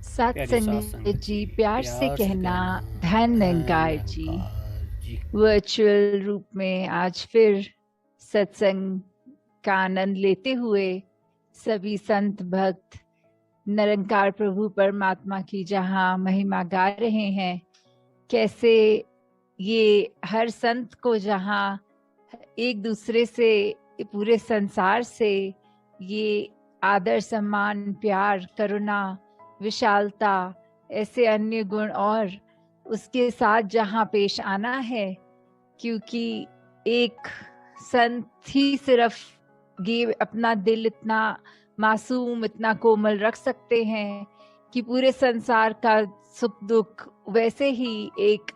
प्यारी सत्संग सत्संग जी, जी, प्यार से प्यार से कहना कहना धन धन निरंकार जी। निरंकार जी। वर्चुअल रूप में आज फिर सत्संग का आनंद लेते हुए सभी संत भक्त निरंकार प्रभु परमात्मा की जहाँ महिमा गा रहे हैं, कैसे ये हर संत को जहाँ एक दूसरे से, पूरे संसार से ये आदर सम्मान प्यार करुणा विशालता ऐसे अन्य गुण और उसके साथ जहाँ पेश आना है, क्योंकि एक संत ही सिर्फ ये अपना दिल इतना मासूम इतना कोमल रख सकते हैं कि पूरे संसार का सुख दुख वैसे ही एक,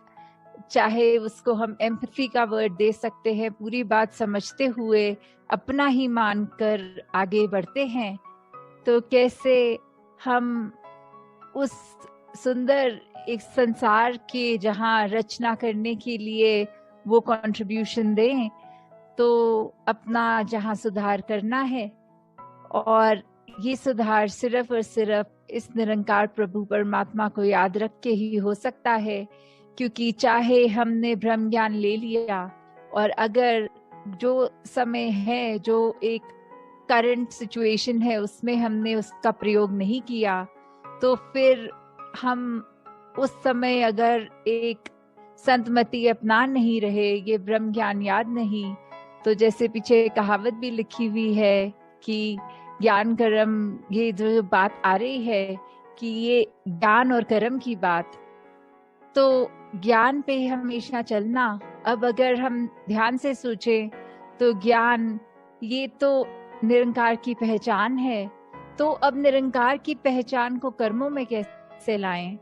चाहे उसको हम एम्पैथी का वर्ड दे सकते हैं, पूरी बात समझते हुए अपना ही मानकर आगे बढ़ते हैं। तो कैसे हम उस सुंदर एक संसार के जहाँ रचना करने के लिए वो कंट्रीब्यूशन दें, तो अपना जहाँ सुधार करना है, और ये सुधार सिर्फ और सिर्फ इस निरंकार प्रभु परमात्मा को याद रख के ही हो सकता है। क्योंकि चाहे हमने ब्रह्म ज्ञान ले लिया, और अगर जो समय है, जो एक करंट सिचुएशन है, उसमें हमने उसका प्रयोग नहीं किया, तो फिर हम उस समय अगर एक संतमति अपना नहीं रहे, ये ब्रह्म ज्ञान याद नहीं, तो जैसे पीछे कहावत भी लिखी हुई है कि ज्ञान कर्म, ये जो बात आ रही है कि ये ज्ञान और कर्म की बात, तो ज्ञान पे हमेशा चलना। अब अगर हम ध्यान से सोचें तो ज्ञान ये तो निरंकार की पहचान है, तो अब निरंकार की पहचान को कर्मों में कैसे लाएं?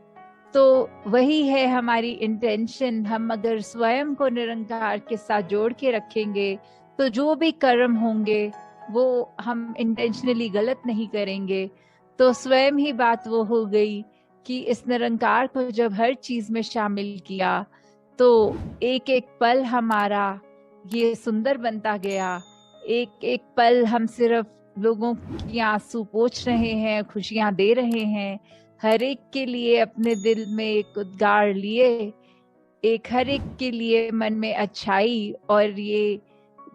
तो वही है हमारी इंटेंशन। हम अगर स्वयं को निरंकार के साथ जोड़ के रखेंगे, तो जो भी कर्म होंगे वो हम इंटेंशनली गलत नहीं करेंगे। तो स्वयं ही बात वो हो गई कि इस निरंकार को जब हर चीज में शामिल किया, तो एक एक पल हमारा ये सुंदर बनता गया। एक एक पल हम सिर्फ लोगों की आंसू पोंछ रहे हैं, खुशियां दे रहे हैं, हर एक के लिए अपने दिल में एक उद्गार लिए, एक हर एक के लिए मन में अच्छाई। और ये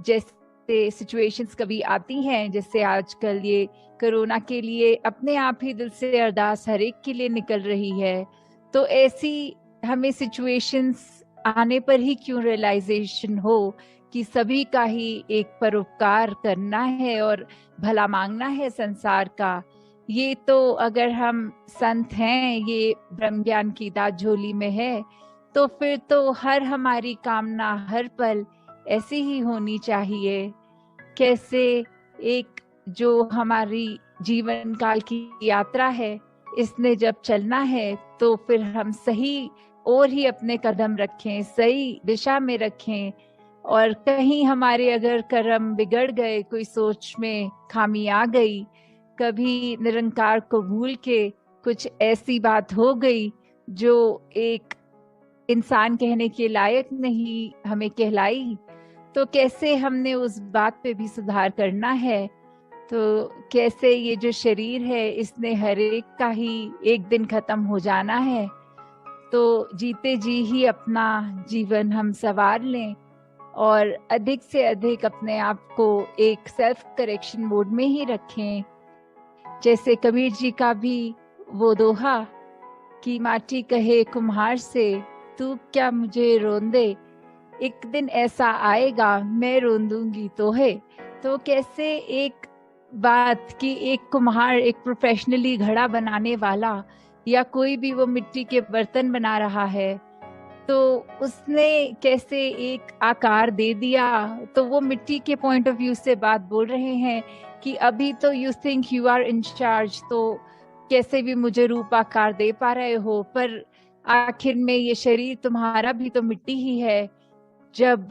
जैसे सिचुएशंस कभी आती हैं, जैसे आजकल ये कोरोना के लिए अपने आप ही दिल से अरदास हर एक के लिए निकल रही है। तो ऐसी हमें सिचुएशंस आने पर ही क्यों रियलाइजेशन हो कि सभी का ही एक परोपकार करना है और भला मांगना है संसार का। ये तो अगर हम संत हैं, ये ब्रह्म ज्ञान की दात झोली में है, तो फिर तो हर हमारी कामना हर पल ऐसी ही होनी चाहिए। कैसे एक जो हमारी जीवन काल की यात्रा है, इसने जब चलना है, तो फिर हम सही और ही अपने कदम रखें, सही दिशा में रखें। और कहीं हमारे अगर कर्म बिगड़ गए, कोई सोच में खामी आ गई, कभी निरंकार को भूल के कुछ ऐसी बात हो गई जो एक इंसान कहने के लायक नहीं हमें कहलाई, तो कैसे हमने उस बात पे भी सुधार करना है। तो कैसे ये जो शरीर है, इसने हर एक का ही एक दिन खत्म हो जाना है, तो जीते जी ही अपना जीवन हम संवार लें, और अधिक से अधिक अपने आप को एक सेल्फ करेक्शन मोड में ही रखें। जैसे कबीर जी का भी वो दोहा कि माटी कहे कुम्हार से, तू क्या मुझे रोंदे, एक दिन ऐसा आएगा मैं रोंदूंगी तो है। तो कैसे एक बात कि एक कुम्हार, एक प्रोफेशनली घड़ा बनाने वाला, या कोई भी वो मिट्टी के बर्तन बना रहा है, तो उसने कैसे एक आकार दे दिया। तो वो मिट्टी के पॉइंट ऑफ व्यू से बात बोल रहे हैं कि अभी तो you think you are in charge, तो कैसे भी मुझे रूप आकार दे पा रहे हो, पर आखिर में ये शरीर तुम्हारा भी तो मिट्टी ही है। जब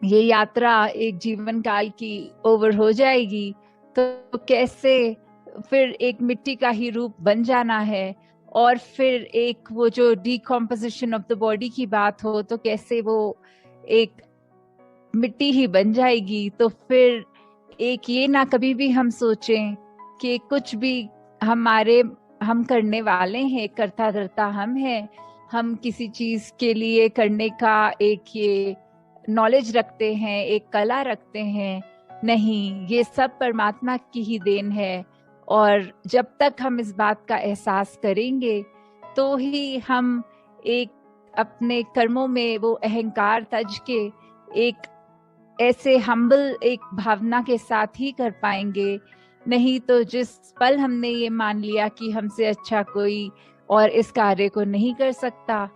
ये यात्रा एक जीवन काल की ओवर हो जाएगी, तो कैसे फिर एक मिट्टी का ही रूप बन जाना है। और फिर एक वो जो डिकम्पोजिशन ऑफ द बॉडी की बात हो, तो कैसे वो एक मिट्टी ही बन जाएगी। तो फिर एक ये ना कभी भी हम सोचें कि कुछ भी हमारे हम करने वाले हैं, करता धरता हम हैं। हम किसी चीज के लिए करने का एक ये नॉलेज रखते हैं, एक कला रखते हैं, नहीं, ये सब परमात्मा की ही देन है। और जब तक हम इस बात का एहसास करेंगे तो ही हम एक अपने कर्मों में वो अहंकार तज के एक ऐसे हम्बल एक भावना के साथ ही कर पाएंगे। नहीं तो जिस पल हमने ये मान लिया कि हमसे अच्छा कोई और इस कार्य को नहीं कर सकता,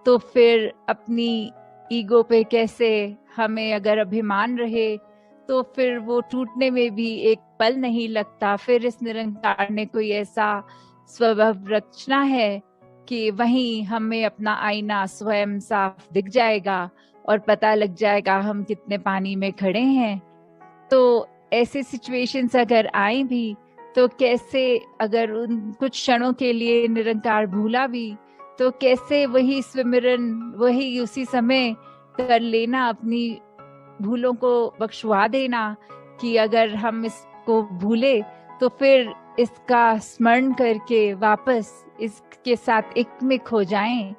तो फिर अपनी ईगो पे कैसे हमें अगर अभिमान रहे तो फिर वो टूटने में भी एक पल नहीं लगता। फिर इस निरंकार ने कोई ऐसा स्वभाव रचना है कि वहीं हमें अपना आईना स्वयं साफ दिख जाएगा और पता लग जाएगा हम कितने पानी में खड़े हैं। तो ऐसे सिचुएशंस अगर आए भी तो कैसे, अगर उन कुछ क्षणों के लिए निरंकार भूला भी तो कैसे वही स्विमिरन, वही उसी समय कर लेना, अपनी भूलों को बख्शवा देना कि अगर हम इसको भूले तो फिर इसका स्मरण करके वापस इसके साथ एक में खो जाएं।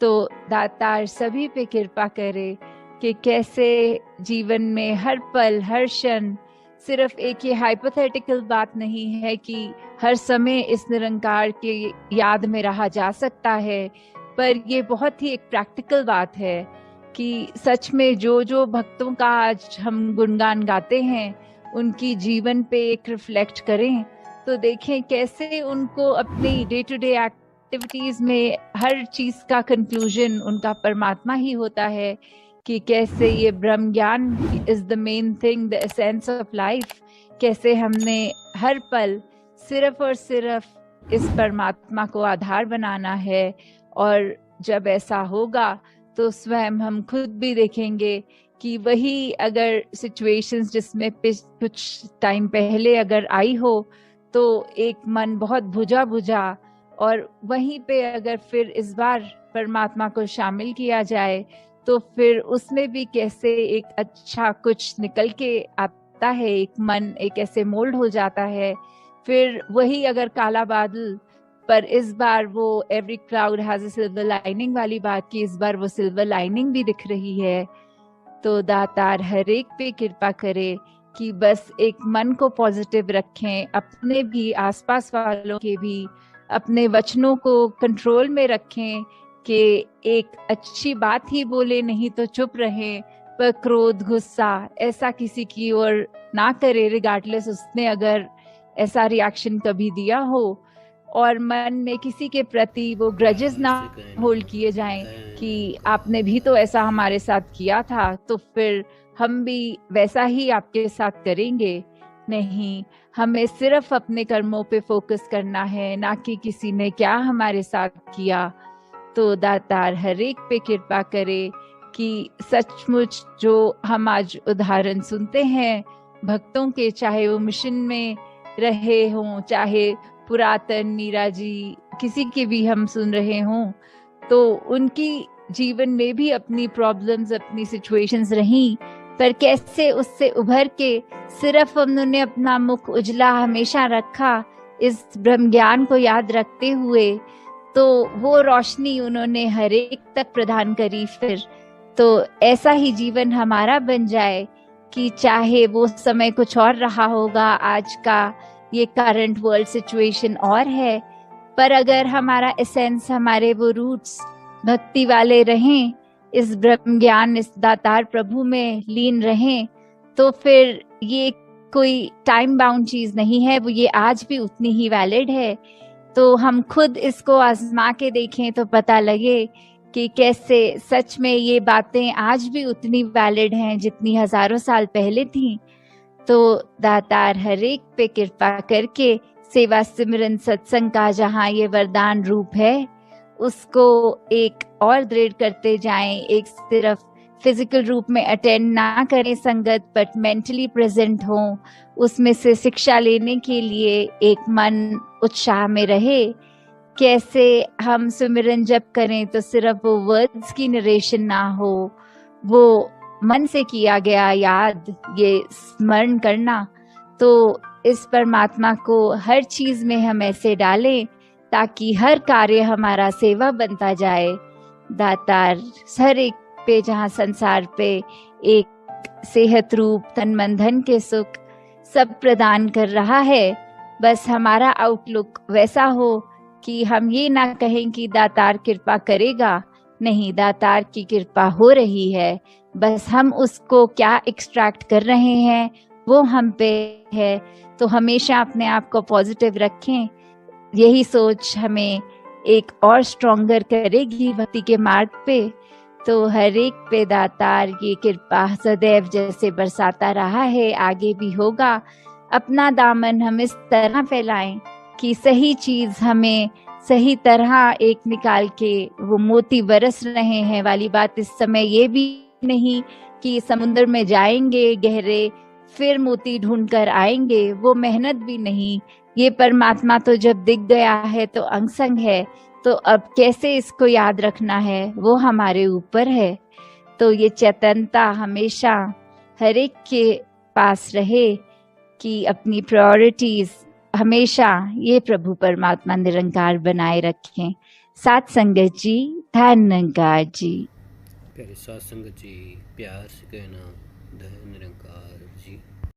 तो दातार सभी पे कृपा करे कि कैसे जीवन में हर पल हर क्षण सिर्फ एक ये हाइपोथेटिकल बात नहीं है कि हर समय इस निरंकार के याद में रहा जा सकता है, पर ये बहुत ही एक प्रैक्टिकल बात है कि सच में जो जो भक्तों का आज हम गुणगान गाते हैं उनकी जीवन पे एक रिफ्लेक्ट करें तो देखें कैसे उनको अपनी डे टू डे एक्टिविटीज में हर चीज का कंक्लूजन उनका परमात्मा ही होता है। कि कैसे ये ब्रह्म ज्ञान is the main thing, the essence of life. कैसे हमने हर पल सिर्फ और सिर्फ इस परमात्मा को आधार बनाना है। और जब ऐसा होगा तो स्वयं हम खुद भी देखेंगे कि वही अगर सिचुएशंस जिसमें कुछ टाइम पहले अगर आई हो तो एक मन बहुत बुझा बुझा, और वहीं पे अगर फिर इस बार परमात्मा को शामिल किया जाए तो फिर उसमें भी कैसे एक अच्छा कुछ निकल के आता है। एक मन एक ऐसे मोल्ड हो जाता है। फिर वही अगर काला बादल, पर इस बार वो every cloud has a silver lining वाली बात की, इस बार वो सिल्वर लाइनिंग भी दिख रही है। तो दातार हर एक पे कृपा करे कि बस एक मन को पॉजिटिव रखें, अपने भी आसपास वालों के भी, अपने वचनों को कंट्रोल में रखें कि एक अच्छी बात ही बोले, नहीं तो चुप रहे। पर क्रोध गुस्सा ऐसा किसी की ओर ना करे, रिगार्डलेस उसने अगर ऐसा रिएक्शन कभी दिया हो। और मन में किसी के प्रति वो ग्रजेस ना होल्ड किए जाएं कि आपने भी तो ऐसा हमारे साथ किया था तो फिर हम भी वैसा ही आपके साथ करेंगे। नहीं, हमें सिर्फ अपने कर्मों पे फोकस करना है, ना कि किसी ने क्या हमारे साथ किया। तो दातार हर एक पे कृपा करे कि सचमुच जो हम आज उदाहरण सुनते हैं भक्तों के, चाहे वो मिशन में रहे हों, चाहे पुरातन मीरा जी, किसी के भी हम सुन रहे हों, तो उनकी जीवन में भी अपनी प्रॉब्लम्स, अपनी सिचुएशंस रहीं, पर कैसे उससे उभर के सिर्फ उन्होंने अपना मुख उजला हमेशा रखा इस ब्रह्म ज्ञान को याद रखते हुए। तो वो रोशनी उन्होंने हर एक तक प्रदान करी। फिर तो ऐसा ही जीवन हमारा बन जाए कि चाहे वो समय कुछ और रहा होगा, आज का ये करंट वर्ल्ड सिचुएशन और है, पर अगर हमारा एसेंस, हमारे वो रूट्स भक्ति वाले रहें, इस ब्रह्म ज्ञान, इस दातार प्रभु में लीन रहें, तो फिर ये कोई टाइम बाउंड चीज नहीं है, वो ये आज भी उतनी ही वैलिड है। तो हम खुद इसको आजमा के देखें तो पता लगे कि कैसे सच में ये बातें आज भी उतनी वैलिड हैं जितनी हजारों साल पहले थी। तो दातार हर एक पे कृपा करके सेवा सिमरन सत्संग का जहाँ ये वरदान रूप है उसको एक और दृढ़ करते जाएं। एक सिर्फ फिजिकल रूप में अटेंड ना करें संगत, बट मेंटली प्रेजेंट हों, उसमें से शिक्षा लेने के लिए एक मन उत्साह में रहे। कैसे हम सुमिरन जप करें तो सिर्फ वो वर्ड्स की नरेशन ना हो, वो मन से किया गया याद, ये स्मरण करना। तो इस परमात्मा को हर चीज में हम ऐसे डालें ताकि हर कार्य हमारा सेवा बनता जाए। दातार हर एक पे, जहाँ संसार पे एक सेहत रूप तन मन धन के सुख सब प्रदान कर रहा है, बस हमारा आउटलुक वैसा हो कि हम ये ना कहें कि दातार कृपा करेगा, नहीं, दातार की कृपा हो रही है, बस हम उसको क्या एक्सट्रैक्ट कर रहे हैं वो हम पे है। तो हमेशा अपने आप को पॉजिटिव रखें, यही सोच हमें एक और स्ट्रॉन्गर करेगी भक्ति के मार्ग पे। तो हर एक पे दातार ये कृपा सदैव जैसे बरसाता रहा है, आगे भी होगा। अपना दामन हम इस तरह फैलाएं कि सही चीज हमें सही तरह एक निकाल के वो मोती बरस रहे हैं वाली बात इस समय ये भी नहीं कि समुद्र में जाएंगे गहरे फिर मोती ढूंढ कर आएंगे, वो मेहनत भी नहीं। ये परमात्मा तो जब दिख गया है तो अंग संग है, तो अब कैसे इसको याद रखना है वो हमारे ऊपर है। तो ये चेतनता हमेशा हर एक के पास रहे कि अपनी प्रायोरिटीज हमेशा ये प्रभु परमात्मा निरंकार बनाए रखें। साथ संगत जी, धन्यवाद जी। प्यारे साथ संगत जी, प्यार से कहना धन निरंकार जी।